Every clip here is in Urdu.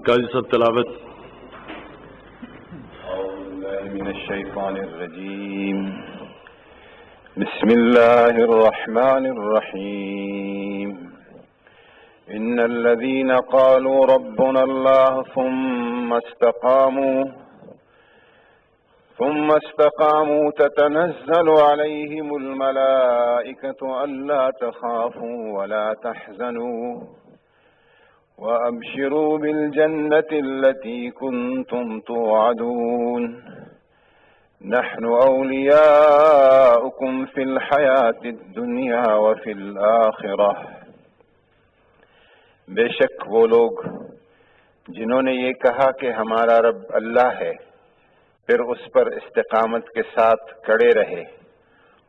قاضی صاحب تلاوت. اعوذ باللہ من الشیطان الرجیم. بسم اللہ الرحمن الرحیم. ان الذين قالوا ربنا الله ثم استقاموا تتنزل عليهم الملائكة ألا تخافوا ولا تحزنوا وأبشروا بالجنة التي كنتم توعدون نحن أولياؤكم في الحياة الدنيا وفي الآخرة. بے شک وہ لوگ جنہوں نے یہ کہا کہ ہمارا رب اللہ ہے پھر اس پر استقامت کے ساتھ کڑے رہے،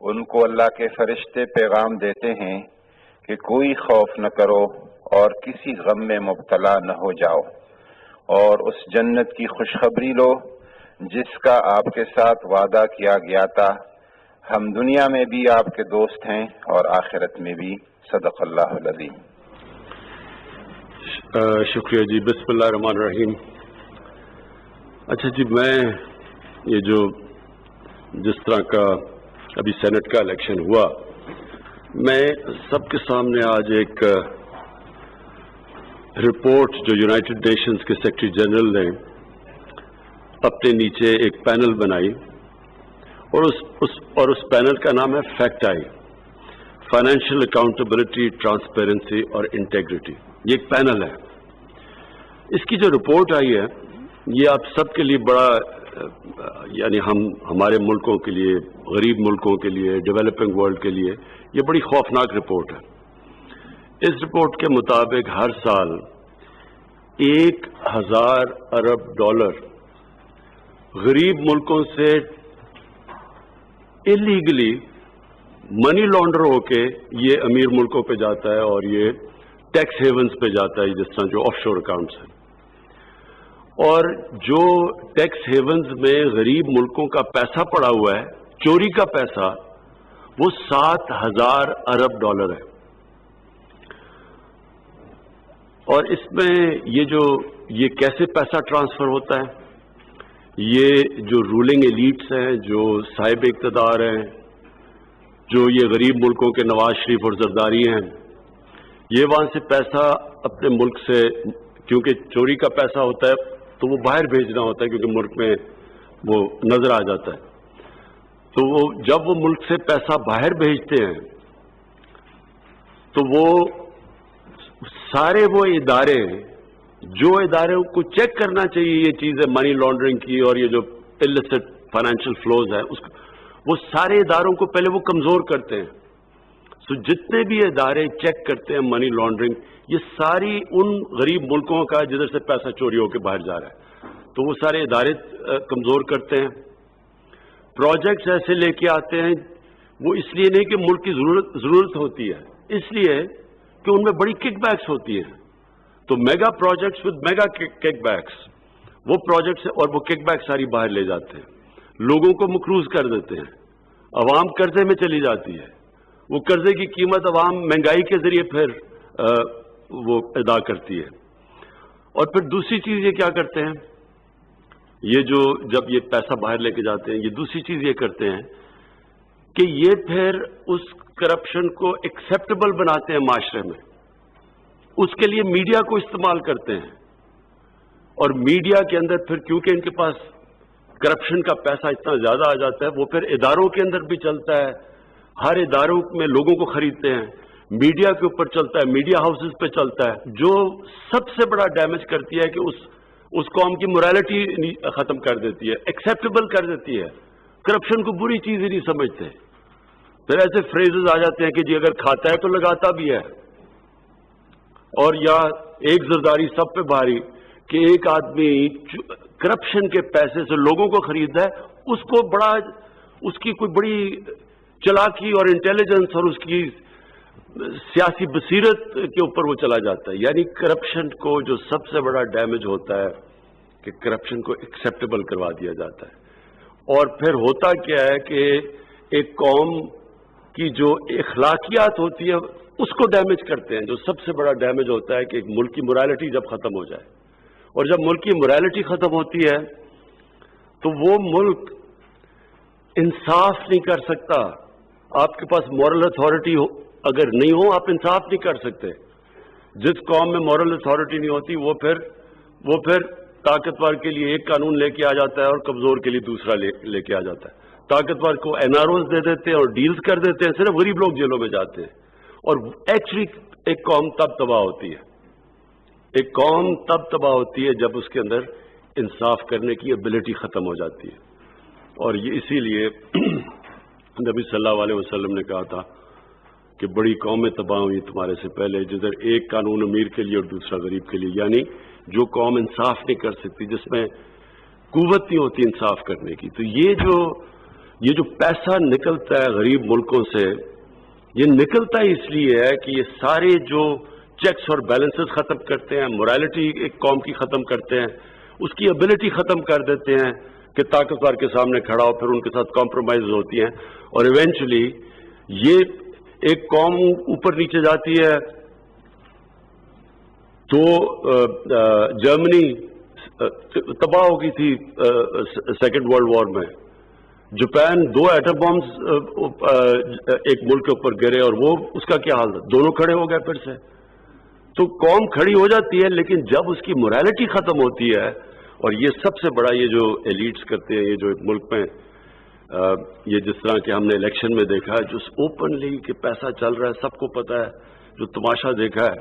ان کو اللہ کے فرشتے پیغام دیتے ہیں کہ کوئی خوف نہ کرو اور کسی غم میں مبتلا نہ ہو جاؤ، اور اس جنت کی خوشخبری لو جس کا آپ کے ساتھ وعدہ کیا گیا تھا. ہم دنیا میں بھی آپ کے دوست ہیں اور آخرت میں بھی. صدق اللہ العظیم. شکریہ جی. بسم اللہ الرحمن الرحیم. اچھا جی، میں یہ جو جس طرح کا ابھی سینٹ کا الیکشن ہوا، میں سب کے سامنے آج ایک رپورٹ جو یونائٹڈ نیشنز کے سیکرٹری جنرل نے اپنے نیچے ایک پینل بنائی، اور اس پینل کا نام ہے fact I, financial accountability, transparency اور انٹیگریٹی. یہ ایک پینل ہے. اس کی جو رپورٹ آئی ہے یہ آپ سب کے لیے بڑا، یعنی ہمارے ملکوں کے لیے، غریب ملکوں کے لیے، ڈیولپنگ ورلڈ کے لیے یہ بڑی خوفناک رپورٹ ہے. اس رپورٹ کے مطابق ہر سال 1000 ارب ڈالر غریب ملکوں سے اللیگلی منی لانڈر ہو کے یہ امیر ملکوں پہ جاتا ہے، اور یہ ٹیکس ہیونز پہ جاتا ہے، جس طرح جو آف شور اکاؤنٹس ہیں. اور جو ٹیکس ہیونز میں غریب ملکوں کا پیسہ پڑا ہوا ہے، چوری کا پیسہ، وہ 7000 ارب ڈالر ہے. اور اس میں یہ کیسے پیسہ ٹرانسفر ہوتا ہے؟ یہ جو رولنگ ایلیٹس ہیں، جو صاحب اقتدار ہیں، جو یہ غریب ملکوں کے نواز شریف اور زرداری ہیں، یہ وہاں سے پیسہ اپنے ملک سے، کیونکہ چوری کا پیسہ ہوتا ہے تو وہ باہر بھیجنا ہوتا ہے، کیونکہ ملک میں وہ نظر آ جاتا ہے. تو جب وہ ملک سے پیسہ باہر بھیجتے ہیں تو وہ سارے وہ ادارے، جو ادارے کو چیک کرنا چاہیے یہ چیزیں منی لانڈرنگ کی اور یہ جو illicit فائنینشیل فلوز ہے، وہ سارے اداروں کو پہلے وہ کمزور کرتے ہیں. جتنے بھی ادارے چیک کرتے ہیں منی لانڈرنگ، یہ ساری ان غریب ملکوں کا جدھر سے پیسہ چوری ہو کے باہر جا رہا ہے، تو وہ سارے ادارے کمزور کرتے ہیں. پروجیکٹس ایسے لے کے آتے ہیں، وہ اس لیے نہیں کہ ملک کی ضرورت ہوتی ہے، اس لیے کہ ان میں بڑی کک بیکس ہوتی ہیں. تو mega projects with mega kickbacks, وہ پروجیکٹس اور وہ کک بیک ساری باہر لے جاتے ہیں، لوگوں کو مقروض کر دیتے ہیں، عوام قرضے میں چلی جاتی ہے، وہ قرضے کی قیمت عوام مہنگائی کے ذریعے پھر وہ ادا کرتی ہے. اور پھر دوسری چیز یہ کیا کرتے ہیں، یہ جو جب یہ پیسہ باہر لے کے جاتے ہیں، یہ دوسری چیز یہ کرتے ہیں کہ یہ پھر اس کرپشن کو ایکسیپٹیبل بناتے ہیں معاشرے میں. اس کے لیے میڈیا کو استعمال کرتے ہیں، اور میڈیا کے اندر پھر کیونکہ ان کے پاس کرپشن کا پیسہ اتنا زیادہ آ جاتا ہے، وہ پھر اداروں کے اندر بھی چلتا ہے، ہر اداروں میں لوگوں کو خریدتے ہیں، میڈیا کے اوپر چلتا ہے، میڈیا ہاؤسز پہ چلتا ہے، جو سب سے بڑا ڈیمیج کرتی ہے کہ اس قوم کی مورالٹی ختم کر دیتی ہے، ایکسیپٹیبل کر دیتی ہے. کرپشن کو بری چیز ہی نہیں سمجھتے. پھر ایسے فریزز آ جاتے ہیں کہ جی اگر کھاتا ہے تو لگاتا بھی ہے، اور یا ایک زرداری سب پہ بھاری، کہ ایک آدمی کرپشن کے پیسے سے لوگوں کو خریدتا ہے، اس کی کوئی بڑی چلاکی اور انٹیلیجنس اور اس کی سیاسی بصیرت کے اوپر وہ چلا جاتا ہے. یعنی کرپشن کو جو سب سے بڑا ڈیمیج ہوتا ہے کہ کرپشن کو ایکسیپٹیبل کروا دیا جاتا ہے. اور پھر ہوتا کیا ہے کہ ایک قوم کی جو اخلاقیات ہوتی ہے اس کو ڈیمیج کرتے ہیں. جو سب سے بڑا ڈیمیج ہوتا ہے کہ ایک ملک کی مورالٹی جب ختم ہو جائے، اور جب ملک کی morality ختم ہوتی ہے تو وہ ملک انصاف نہیں کر سکتا. آپ کے پاس moral authority اگر نہیں ہو آپ انصاف نہیں کر سکتے. جس قوم میں moral authority نہیں ہوتی وہ پھر طاقتور کے لیے ایک قانون لے کے آ جاتا ہے اور کمزور کے لیے دوسرا لے کے آ جاتا ہے. طاقتور کو NROs دے دیتے ہیں اور ڈیلز کر دیتے ہیں, صرف غریب لوگ جیلوں میں جاتے ہیں. اور ایکچولی ایک قوم تب تباہ ہوتی ہے, ایک قوم تب تباہ ہوتی ہے جب اس کے اندر انصاف کرنے کی ایبلٹی ختم ہو جاتی ہے. اور یہ اسی لیے نبی صلی اللہ علیہ وسلم نے کہا تھا کہ بڑی قومیں تباہ ہوئی تمہارے سے پہلے, جدھر ایک قانون امیر کے لیے اور دوسرا غریب کے لیے. یعنی جو قوم انصاف نہیں کر سکتی, جس میں قوت نہیں ہوتی انصاف کرنے کی. تو یہ جو پیسہ نکلتا ہے غریب ملکوں سے, یہ نکلتا ہی اس لیے ہے کہ یہ سارے جو چیکس اور بیلنسز ختم کرتے ہیں, morality ایک قوم کی ختم کرتے ہیں, اس کی ابیلٹی ختم کر دیتے ہیں کہ طاقتور کے سامنے کھڑا ہو, پھر ان کے ساتھ کمپرومائز ہوتی ہیں, اور ایونچولی یہ ایک قوم اوپر نیچے جاتی ہے. تو جرمنی تباہ ہو گئی تھی سیکنڈ ورلڈ وار میں. جاپان 2 ایٹم بمز ایک ملک کے اوپر گرے اور وہ اس کا کیا حال تھا, دونوں کھڑے ہو گئے پھر سے. تو قوم کھڑی ہو جاتی ہے, لیکن جب اس کی morality ختم ہوتی ہے, اور یہ سب سے بڑا یہ جو ایلیٹس کرتے ہیں, یہ جو ایک ملک میں یہ جس طرح کہ ہم نے الیکشن میں دیکھا ہے, جو اوپنلی کہ پیسہ چل رہا ہے, سب کو پتا ہے, جو تماشا دیکھا ہے,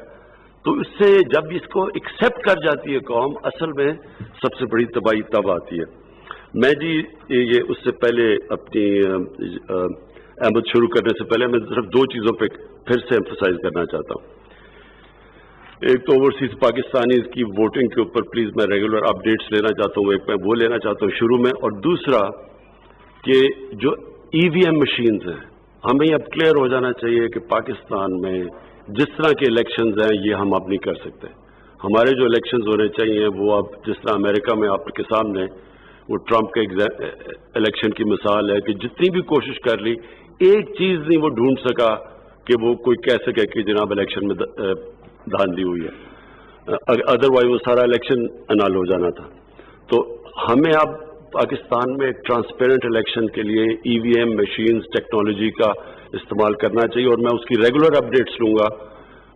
تو اس سے جب اس کو ایکسیپٹ کر جاتی ہے قوم, اصل میں سب سے بڑی تباہی تب آتی ہے. میں جی یہ اس سے پہلے اپنی احمد شروع کرنے سے پہلے میں صرف 2 چیزوں پہ پھر سے ایمفسائز کرنا چاہتا ہوں. ایک تو اوورسیز پاکستانیز کی ووٹنگ کے اوپر پلیز میں ریگولر اپڈیٹس لینا چاہتا ہوں, ایک میں وہ لینا چاہتا ہوں شروع میں, اور دوسرا کہ جو EVM مشینز ہیں, ہمیں اب کلیئر ہو جانا چاہیے کہ پاکستان میں جس طرح کے الیکشنز ہیں یہ ہم اب نہیں کر سکتے. ہمارے جو الیکشنز ہونے چاہیے وہ اب جس طرح امریکہ میں آپ کے سامنے وہ ٹرمپ کے الیکشن کی مثال ہے کہ جتنی بھی کوشش کر لی, ایک چیز نہیں وہ ڈھونڈ سکا کہ وہ کوئی کہہ سکے کہ جناب الیکشن میں دھاندلی ہوئی ہے, ادروائز وہ سارا الیکشن انال ہو جانا تھا. تو ہمیں اب پاکستان میں ایک ٹرانسپیرنٹ الیکشن کے لیے EVM مشینز ٹیکنالوجی کا استعمال کرنا چاہیے, اور میں اس کی ریگولر اپڈیٹس لوں گا,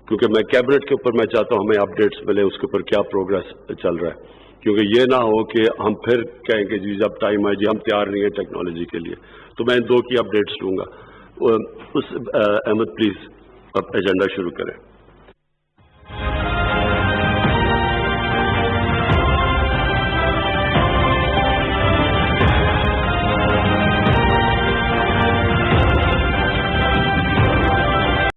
کیونکہ میں کیبنٹ کے اوپر میں چاہتا ہوں ہمیں اپڈیٹس ملے اس کے اوپر کیا پروگرس چل رہا ہے, کیونکہ یہ نہ ہو کہ ہم پھر کہیں کہ جی جب ٹائم آئے جی ہم تیار نہیں ہیں ٹیکنالوجی کے لیے. تو میں ان 2 کی اپڈیٹس لوں گا. احمد پلیز اب ایجنڈا شروع کریں.